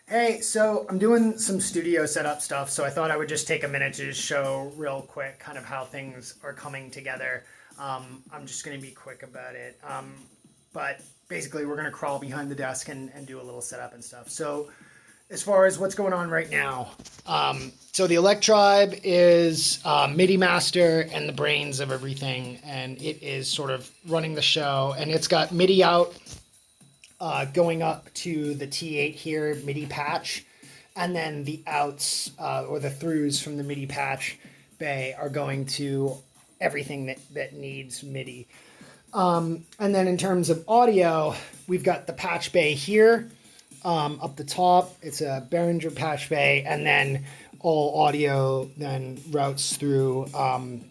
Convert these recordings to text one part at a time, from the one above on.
Hey, so I'm doing some studio setup stuff, so I thought I would just take a minute to just show real quick kind of how things are coming together. I'm just going to be quick about it. But basically, we're going to crawl behind the desk and do a little setup and stuff. So as far as what's going on right now, so the Electribe is MIDI master and the brains of everything, and it is sort of running the show, and it's got MIDI out going up to the T8 here, MIDI patch, and then the outs or the throughs from the MIDI patch bay are going to everything that needs MIDI. And then in terms of audio, we've got the patch bay here up the top. It's a Behringer patch bay, and then all audio then routes through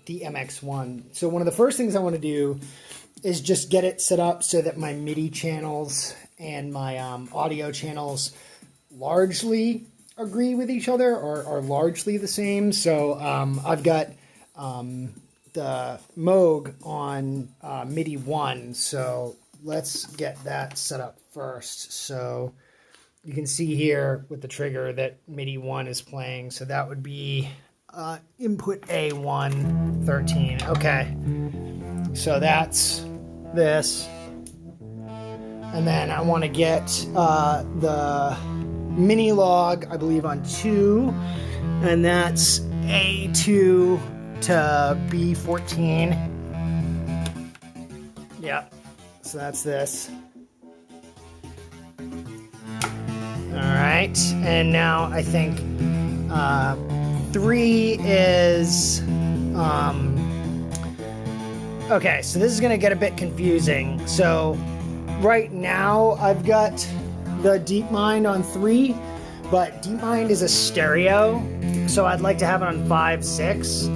the MX1. So one of the first things I want to do is just get it set up so that my MIDI channels and my audio channels largely agree with each other or are largely the same. So I've got the Moog on MIDI 1, so let's get that set up first. So you can see here with the trigger that MIDI 1 is playing, so that would be input A1 13. Okay, so that's this, and then I want to get the Minilogue, I believe, on 2, and that's A2 to B14. Yep, so that's this. Alright, and now I think 3 is okay, so this is going to get a bit confusing. So right now I've got the Deepmind on 3, but Deepmind is a stereo, so I'd like to have it on 5, 6.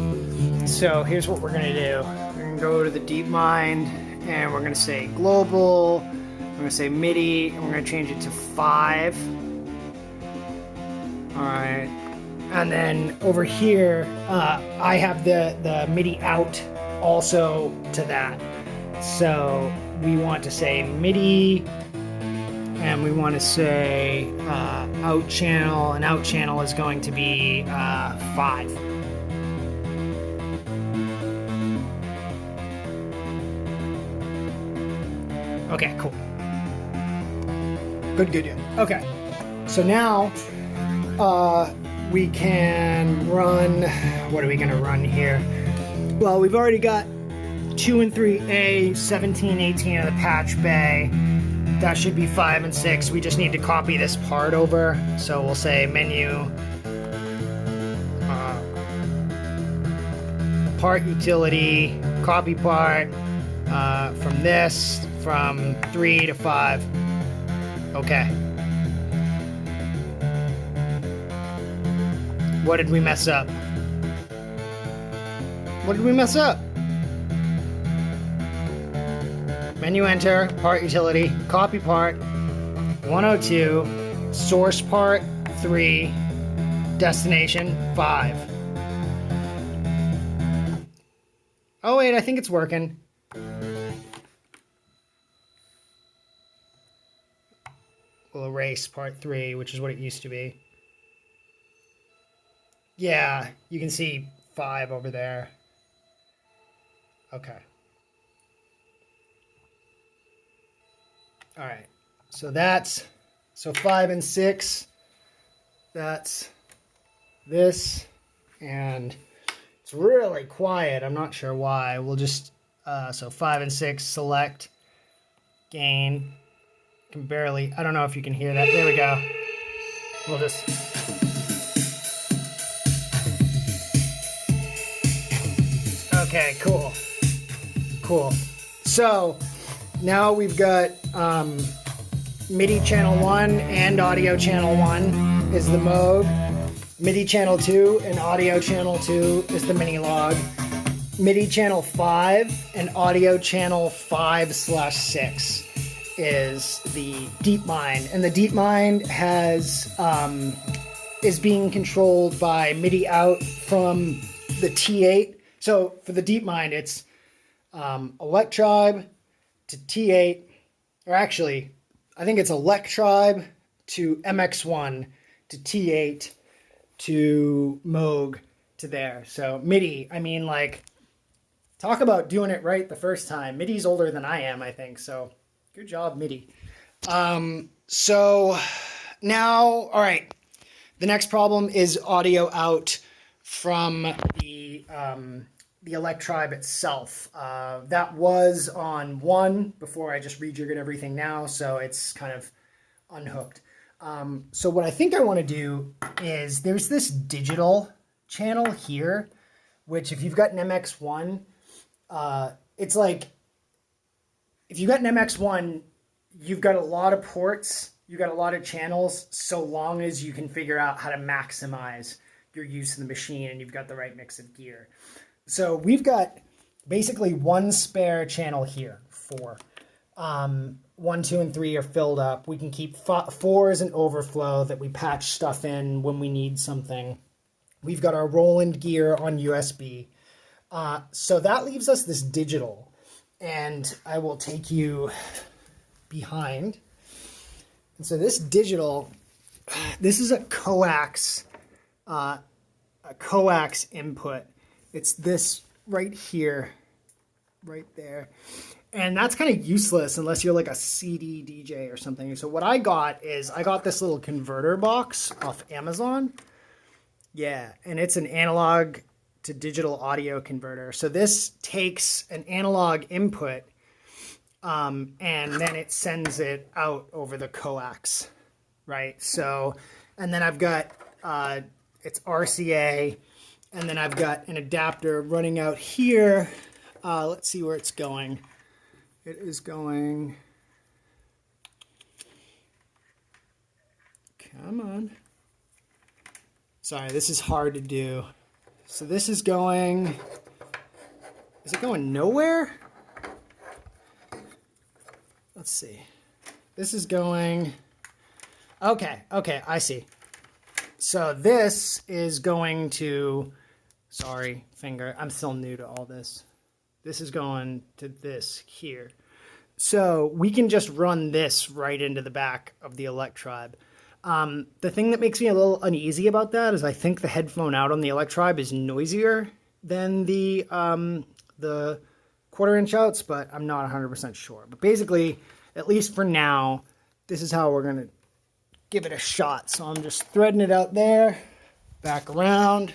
So here's what we're going to do. We're going to go to the Deepmind, and we're going to say global, we're going to say MIDI, and we're going to change it to 5. Alright, and then over here, I have the MIDI out also to that. So we want to say MIDI, and we want to say out channel, and out channel is going to be 5. Okay, cool. Good. Okay, so now we can run, what are we going to run here? Well, we've already got 2 and 3A, 17, 18 of the patch bay. That should be 5 and 6. We just need to copy this part over. So we'll say menu, part utility, copy part from this, from 3 to 5. Okay. What did we mess up? What did we mess up? Menu enter, part utility, copy part, 102, source part, 3, destination, 5. Oh wait, I think it's working. We'll erase part 3, which is what it used to be. Yeah, you can see 5 over there. Okay. All right, so 5 and 6, that's this, and it's really quiet. I'm not sure why. We'll just, so 5 and 6, select, gain, can barely, I don't know if you can hear that. There we go. We'll just, okay, cool. So now we've got MIDI channel 1 and audio channel 1 is the Moog. MIDI channel 2 and audio channel 2 is the Minilogue. MIDI channel 5 and audio channel 5/6 is the Deepmind. And the Deepmind is being controlled by MIDI out from the T8. So for the Deepmind, it's Electribe to T8, or actually, I think it's Electribe to MX1 to T8 to Moog to there. So MIDI, I mean, like, talk about doing it right the first time. MIDI's older than I am, I think. So good job, MIDI. So now, all right. The next problem is audio out from the Electribe itself. That was on 1 before I just rejiggered everything now, so it's kind of unhooked. So what I think I want to do is there's this digital channel here, which if you've got an MX1, it's like, if you've got an MX1, you've got a lot of ports, you've got a lot of channels, so long as you can figure out how to maximize your use of the machine and you've got the right mix of gear. So we've got basically one spare channel here, 4. 1, 2, and 3 are filled up. We can keep 4 as an overflow that we patch stuff in when we need something. We've got our Roland gear on USB. So that leaves us this digital. And I will take you behind. And so this digital, this is a coax input. It's this right here, right there. And that's kind of useless unless you're like a CD DJ or something. So what I got is, I got this little converter box off Amazon. Yeah, and it's an analog to digital audio converter. So this takes an analog input and then it sends it out over the coax, right? So, and then I've got, it's RCA, and then I've got an adapter running out here. Let's see where it's going. It is going, come on. Sorry, this is hard to do. So this is going, is it going nowhere? Let's see. This is going, okay, I see. So this is going to, sorry, finger, I'm still new to all this. This is going to this here. So we can just run this right into the back of the Electribe. The thing that makes me a little uneasy about that is I think the headphone out on the Electribe is noisier than the 1/4-inch outs, but I'm not 100% sure. But basically, at least for now, this is how we're going to give it a shot. So I'm just threading it out there, back around.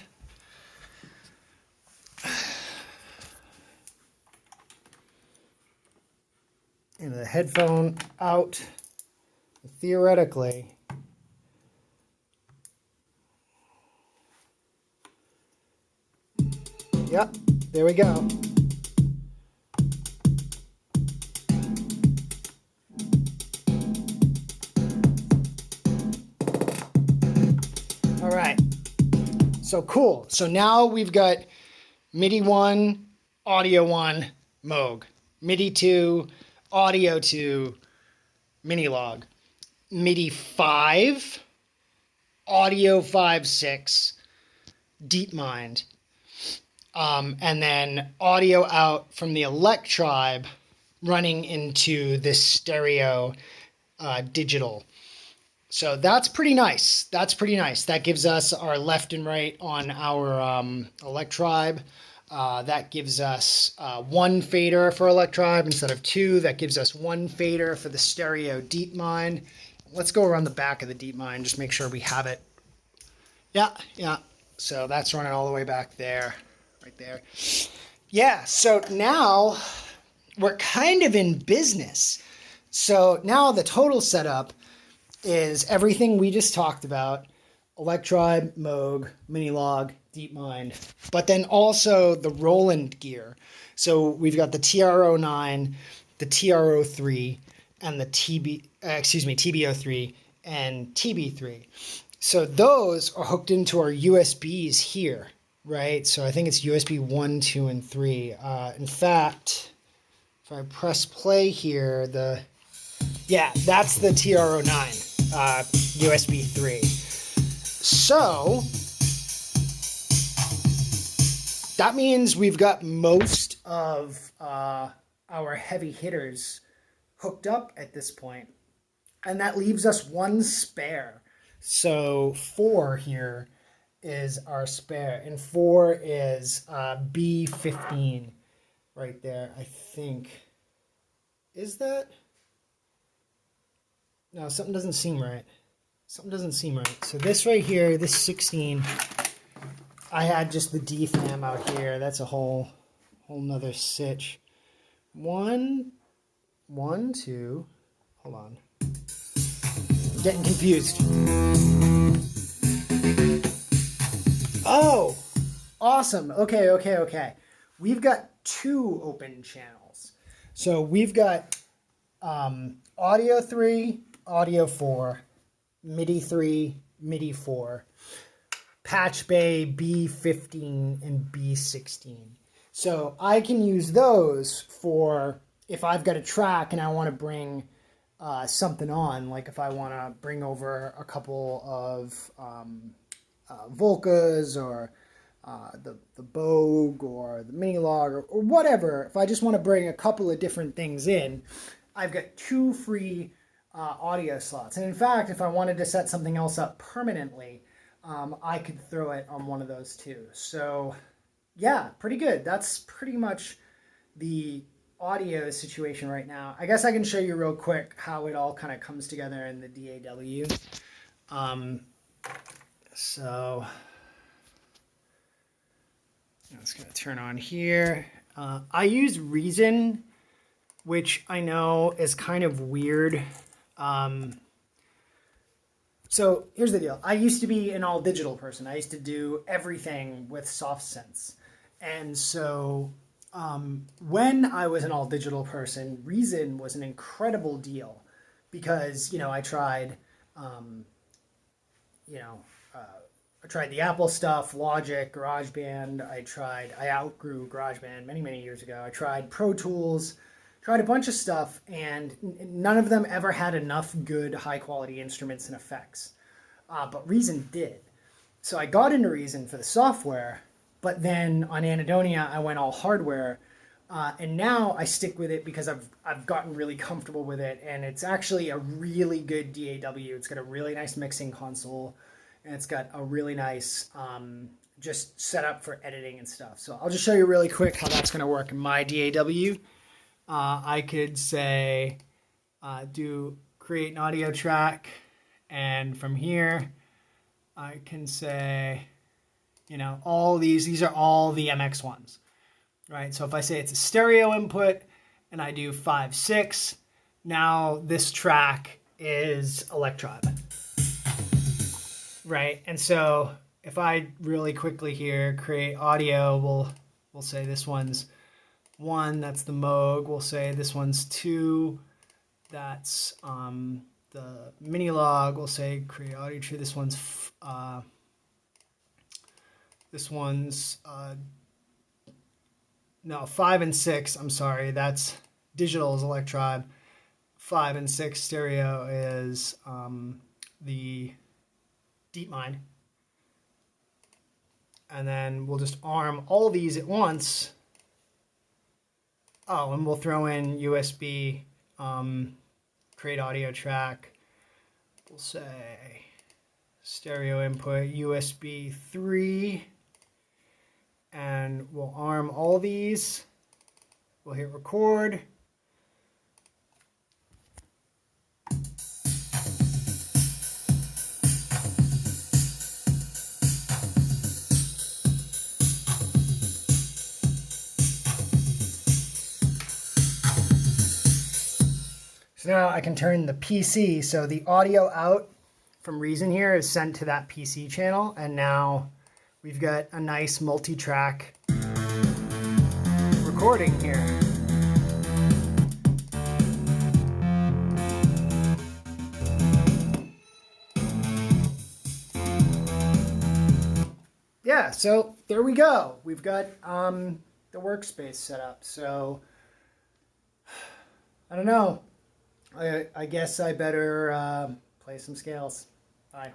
And the headphone out, theoretically. Yep, there we go. All right, so cool. So now we've got MIDI 1, Audio 1, Moog. MIDI 2, Audio 2, Minilogue. MIDI 5, Audio 5.6, Deepmind. And then audio out from the Electribe running into this stereo digital. So that's pretty nice. That's pretty nice. That gives us our left and right on our Electribe. That gives us 1 fader for Electribe instead of 2. That gives us 1 fader for the stereo Deepmind. Let's go around the back of the Deepmind, just make sure we have it. Yeah. So that's running all the way back there. Right there. Yeah, so now we're kind of in business. So now the total setup is everything we just talked about: Electribe, Moog, Minilogue, Deepmind, but then also the Roland gear. So we've got the TR-09, the TR-03, and the TB-03 and TB-3. So those are hooked into our USBs here. Right, so I think it's USB 1, 2, and 3. In fact, if I press play here, that's the TR-09, USB 3. So that means we've got most of our heavy hitters hooked up at this point. And that leaves us one spare. So 4 here is our spare. And 4 is B15 right there, I think. Is that? No, something doesn't seem right. Something doesn't seem right. So this right here, this 16, I had just the D fam out here. That's a whole nother sitch. 1, 1, 2. Hold on. I'm getting confused. Oh, awesome. Okay. We've got 2 open channels. So we've got audio 3, audio 4, MIDI 3, MIDI 4, patch bay B15 and B16. So I can use those for if I've got a track and I want to bring something on, like if I want to bring over a couple of Volcas or the Bogue or the Minilogue or whatever. If I just want to bring a couple of different things in, I've got 2 free audio slots. And in fact, if I wanted to set something else up permanently, I could throw it on one of those too. So yeah, pretty good. That's pretty much the audio situation right now. I guess I can show you real quick how it all kind of comes together in the DAW. So I'm just going to turn on here. I use Reason, which I know is kind of weird. So here's the deal. I used to be an all digital person. I used to do everything with SoftSense. And so when I was an all digital person, Reason was an incredible deal because, I tried, I tried the Apple stuff, Logic, GarageBand. I outgrew GarageBand many years ago. I tried Pro Tools, tried a bunch of stuff, and none of them ever had enough good, high-quality instruments and effects. But Reason did. So I got into Reason for the software, but then on Anadonia, I went all hardware. And now I stick with it because I've gotten really comfortable with it, and it's actually a really good DAW. It's got a really nice mixing console, and it's got a really nice just setup for editing and stuff. So I'll just show you really quick how that's going to work in my DAW. I could say do create an audio track, and from here I can say, all these are all the MX1s, right? So if I say it's a stereo input and I do 5/6, now this track is Electribe. Right, and so if I really quickly here create audio, we'll say this one's 1, that's the Moog. We'll say this one's 2, that's the Minilogue. We'll say create audio tree. This one's 5 and 6. I'm sorry, that's digital is Electribe. 5 and 6 stereo is the Deepmind. And then we'll just arm all these at once. Oh, and we'll throw in USB, create audio track. We'll say stereo input USB 3. And we'll arm all these. We'll hit record. So now I can turn the PC, so the audio out from Reason here is sent to that PC channel, and now we've got a nice multi-track recording here. Yeah, so there we go. We've got the workspace set up. So I don't know. I guess I better play some scales. Bye.